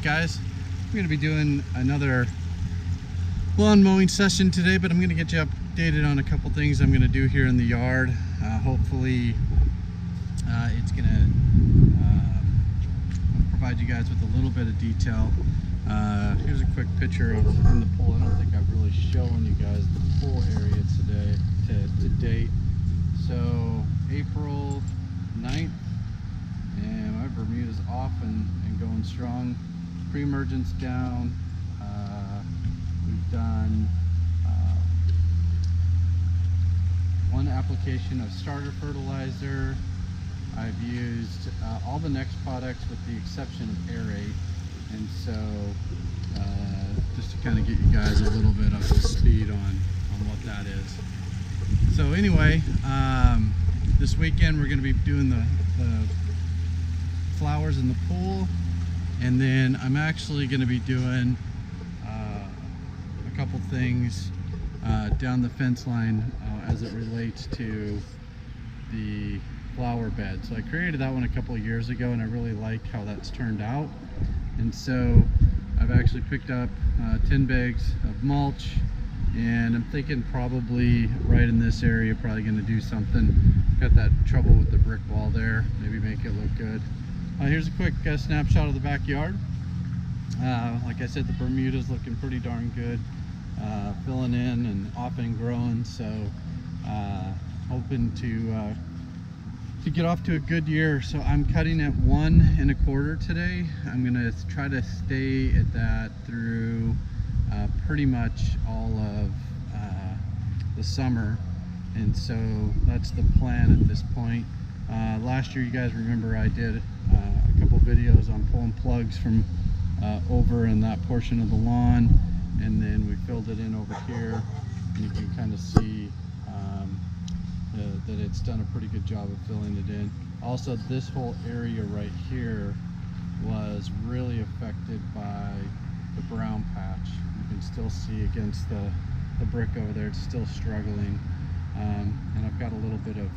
Alright guys, I'm going to be doing another lawn mowing session today, but I'm going to get you updated on a couple things I'm going to do here in the yard. Hopefully it's going to provide you guys with a little bit of detail. Here's a quick picture of in the pool. I don't think I've really shown you guys the pool area today to date. So April 9th, and my Bermuda's off and going strong. Pre-emergence down. We've done one application of starter fertilizer. I've used all the next products with the exception of aerate, and so just to kind of get you guys a little bit up to speed on what that is. So anyway, this weekend we're going to be doing the flowers in the pool, and then I'm actually going to be doing a couple things down the fence line as it relates to the flower bed. So I created that one a couple of years ago, and I really liked how that's turned out, and so I've actually picked up 10 bags of mulch, and I'm thinking probably right in this area, probably going to do something. Got that trouble with the brick wall there, maybe make it look good. Here's a quick snapshot of the backyard. Like I said, the Bermuda's looking pretty darn good, filling in and off and growing, so hoping to get off to a good year. So I'm cutting at 1 1/4 today. I'm gonna try to stay at that through pretty much all of the summer, and so that's the plan at this point. Last year, you guys remember, I did a couple videos on pulling plugs from over in that portion of the lawn, and then we filled it in over here, and you can kind of see that it's done a pretty good job of filling it in. Also, this whole area right here was really affected by the brown patch. You can still see against the brick over there, it's still struggling, and I've got a little bit of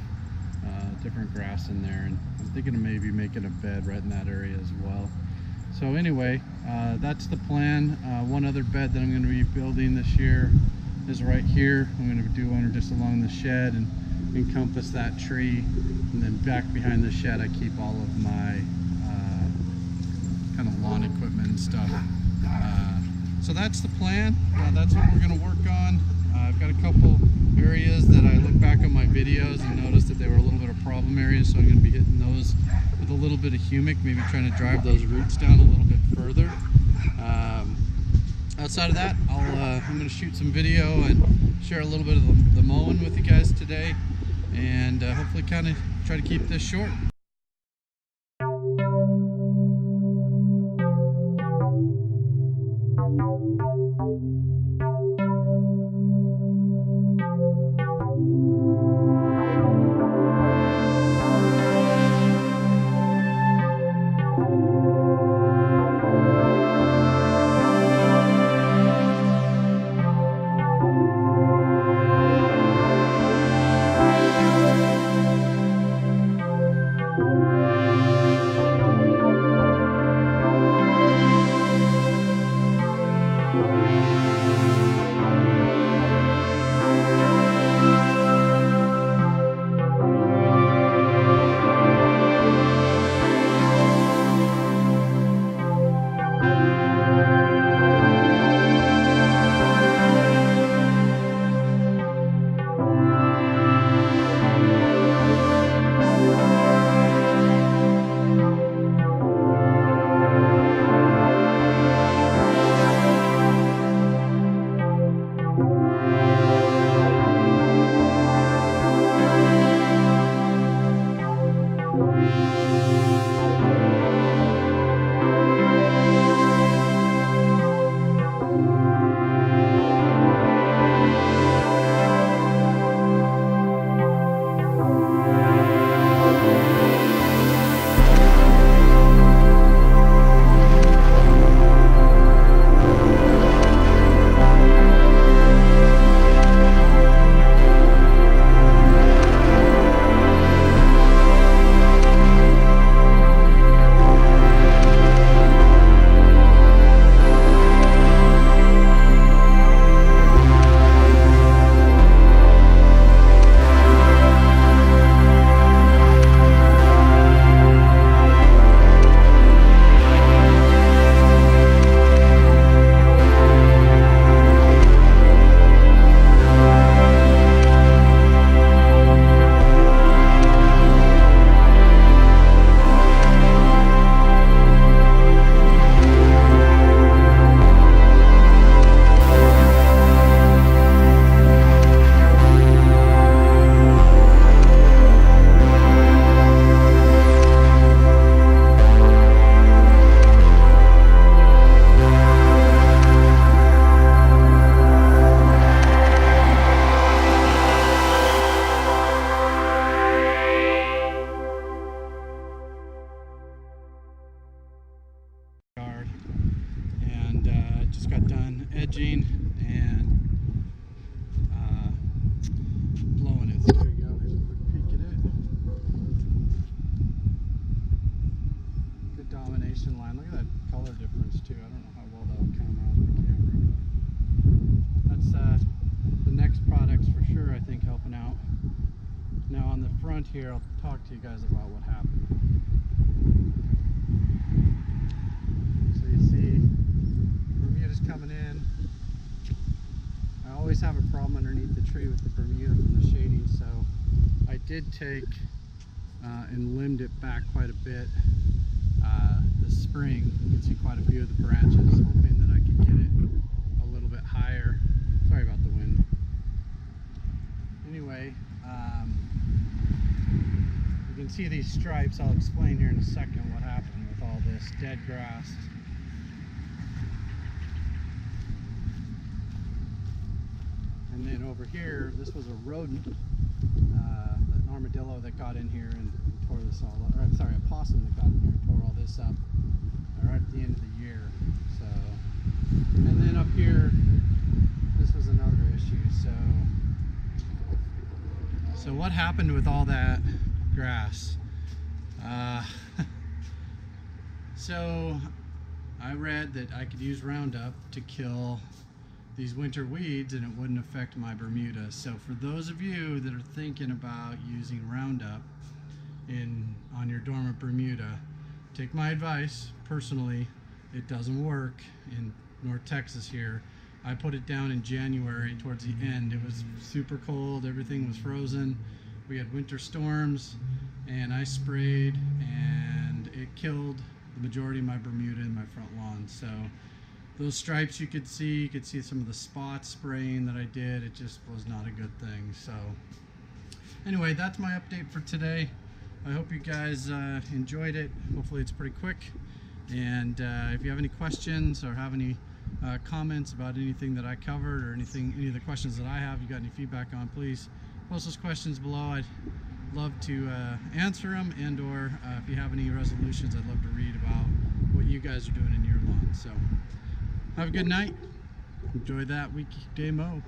different grass in there, and I'm thinking of maybe making a bed right in that area as well. So anyway, that's the plan. One other bed that I'm going to be building this year is right here. I'm going to do one just along the shed and encompass that tree, and then back behind the shed I keep all of my kind of lawn equipment and stuff. So that's the plan. That's what we're going to work on. I've got a couple areas that I look back on my videos and noticed that they were a little bit of problem areas, so I'm going to be hitting those with a little bit of humic, maybe trying to drive those roots down a little bit further. Outside of that, I'm going to shoot some video and share a little bit of the mowing with you guys today, and hopefully kind of try to keep this short. here, I'll talk to you guys about what happened. So you see, Bermuda's coming in. I always have a problem underneath the tree with the Bermuda from the shading, so I did take and limbed it back quite a bit this spring. You can see quite a few of the branches, hoping that I could get it a little bit higher. Sorry about the wind. Anyway, you can see these stripes. I'll explain here in a second what happened with all this dead grass. And then over here, this was a rodent, an armadillo that got in here and tore this all up. Or, I'm sorry, a possum that got in here and tore all this up right at the end of the year. So, and then up here, this was another issue. So what happened with all that grass? So I read that I could use Roundup to kill these winter weeds and it wouldn't affect my Bermuda. So for those of you that are thinking about using Roundup on your dormant Bermuda, take my advice. Personally, it doesn't work in North Texas here. I put it down in January towards the end. It was super cold, everything was frozen. We had winter storms and I sprayed and it killed the majority of my Bermuda in my front lawn. So those stripes you could see some of the spot spraying that I did. It just was not a good thing. So anyway, that's my update for today. I hope you guys enjoyed it. Hopefully it's pretty quick. And if you have any questions or have any comments about anything that I covered or any of the questions that I have, you got any feedback on, please post those questions below. I'd love to answer them, and or if you have any resolutions, I'd love to read about what you guys are doing in your lawn. So have a good night. Enjoy that weekday mow.